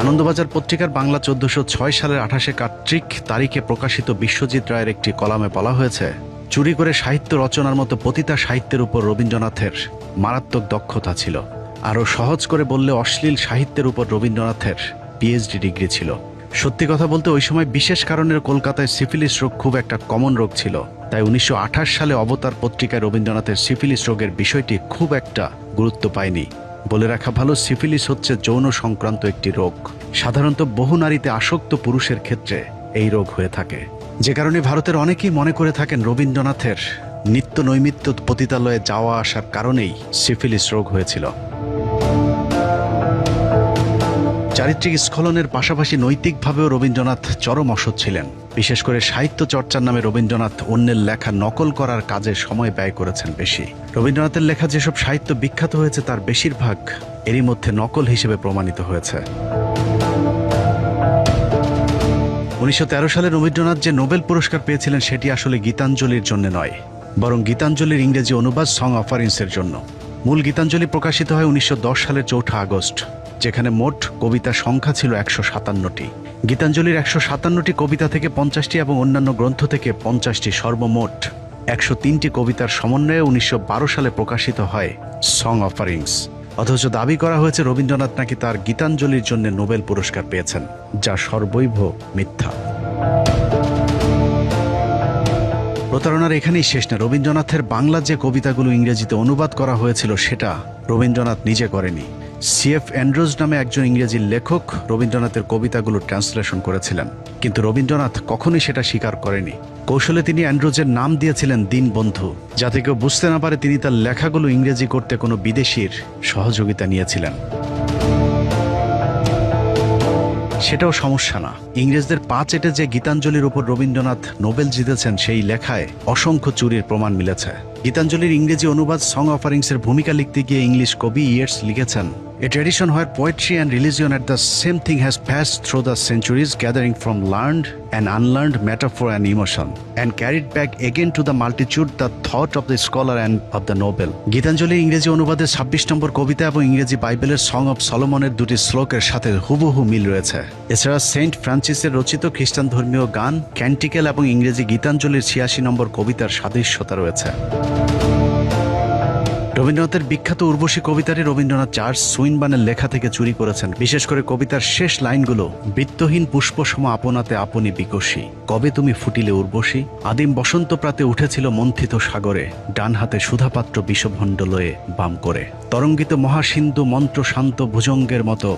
আনন্দবাজার পত্রিকার বাংলা ১৪০৬ সালের ২৮ কার্তিক তারিখে প্রকাশিত বিশ্বজিৎ রায়ের একটি কলামে বলা হয়েছে, চুরি করে সাহিত্য রচনার মতো পতিতা সাহিত্যের উপর রবীন্দ্রনাথের মারাত্মক দক্ষতা ছিল। আরও সহজ করে বললে অশ্লীল সাহিত্যের উপর রবীন্দ্রনাথের পিএইচডি ডিগ্রি ছিল। সত্যি কথা বলতে ওই সময় বিশেষ কারণের কলকাতায় সিফিলিস রোগ খুব একটা কমন রোগ ছিল, তাই ১৯২৮ সালে অবতার পত্রিকায় রবীন্দ্রনাথের সিফিলিস রোগের বিষয়টি খুব একটা গুরুত্ব পায়নি। বলে রাখা ভালো, সিফিলিস হচ্ছে যৌন সংক্রান্ত একটি রোগ। সাধারণত বহু নারীতে আসক্ত পুরুষের ক্ষেত্রে এই রোগ হয়ে থাকে, যে কারণে ভারতের অনেকেই মনে করে থাকেন রবীন্দ্রনাথের নিত্য নৈমিত্য পতিতালয়ে যাওয়া আসার কারণেই সিফিলিস রোগ হয়েছিল। চারিত্রিক স্খলনের পাশাপাশি নৈতিকভাবেও রবীন্দ্রনাথ চরম অসৎ ছিলেন। বিশেষ করে সাহিত্য চর্চার নামে রবীন্দ্রনাথ অন্যের লেখা নকল করার কাজে সময় ব্যয় করেছেন বেশি। রবীন্দ্রনাথের লেখা যেসব সাহিত্য বিখ্যাত হয়েছে তার বেশিরভাগ এরই মধ্যে নকল হিসেবে প্রমাণিত হয়েছে। ১৯১৩ সালে রবীন্দ্রনাথ যে নোবেল পুরস্কার পেয়েছিলেন সেটি আসলে গীতাঞ্জলির জন্য নয়, বরং গীতাঞ্জলির ইংরেজি অনুবাদ সং অফারিংসের জন্য। মূল গীতাঞ্জলি প্রকাশিত হয় ১৯১০ সালের ৪ আগস্ট, যেখানে মোট কবিতার সংখ্যা ছিল ১৫৭টি। গীতাঞ্জলির ১৫৭টি কবিতা থেকে ৫০টি এবং অন্যান্য গ্রন্থ থেকে ৫০টি, সর্বমোট ১০৩টি কবিতার সমন্বয়ে ১৯১২ সালে প্রকাশিত হয় সং অফারিংস। অথচ দাবি করা হয়েছে রবীন্দ্রনাথ নাকি তার গীতাঞ্জলির জন্য নোবেল পুরস্কার পেয়েছেন, যা সর্বৈব মিথ্যা। প্রতারণার এখানেই শেষ না। রবীন্দ্রনাথের বাংলা যে কবিতাগুলো ইংরেজিতে অনুবাদ করা হয়েছিল সেটা রবীন্দ্রনাথ নিজে করেনি। সিএফ অ্যান্ড্রুজ নামে একজন ইংরেজি লেখক রবীন্দ্রনাথের কবিতাগুলো ট্রান্সলেশন করেছিলেন, কিন্তু রবীন্দ্রনাথ কখনোই সেটা স্বীকার করেনি। কৌশলে তিনি অ্যান্ড্রুজের নাম দিয়েছিলেন দীনবন্ধু, যাতে কেউ বুঝতে না পারে তিনি তার লেখাগুলো ইংরেজি করতে কোনো বিদেশির সহযোগিতা নিয়েছিলেন। সেটাও সমস্যা না। ইংরেজদের পা চেটে যে গীতাঞ্জলির উপর রবীন্দ্রনাথ নোবেল জিতেছেন সেই লেখায় অসংখ্য চুরির প্রমাণ মিলেছে। গীতাঞ্জলির ইংরেজি অনুবাদ সং অফারিংসের ভূমিকা লিখতে গিয়ে ইংলিশ কবি ইয়েটস লিখেছেন, A tradition where poetry and religion at the same thing has passed through the centuries, gathering from learned and unlearned metaphor and emotion, and carried back again to the multitude the thought of the scholar and of the noble. গীতাঞ্জলির ইংরেজি অনুবাদের ২৬ নম্বর কবিতা এবং ইংরেজি বাইবেলের song of সলোমনের দুটি শ্লোকের সাথে হুবহু মিল রয়েছে। এছাড়া সেন্ট ফ্রান্সিসের রচিত খ্রিস্টান ধর্মীয় গান ক্যান্টিকেল এবং ইংরেজি গীতাঞ্জলির ৮৬ নম্বর কবিতার সাদৃশ্যতা রয়েছে। রবীন্দ্রনাথের বিখ্যাত উর্বশী কবিতাটি রবীন্দ্রনাথ চার্লস সুইনবানের লেখা থেকে চুরি করেছেন। বিশেষ করে কবিতার শেষ লাইনগুলো, বৃত্তহীন পুষ্পসম আপনাতে আপনি বিকশী, কবে তুমি ফুটিলে উর্বশী, আদিম বসন্ত প্রাতে উঠেছিল মন্থিত সাগরে, ডান হাতে সুধাপাত্র বিষভণ্ড লয়ে বাম করে, তরঙ্গিত মহাসিন্ধু মন্ত্র শান্ত ভুজঙ্গের মতো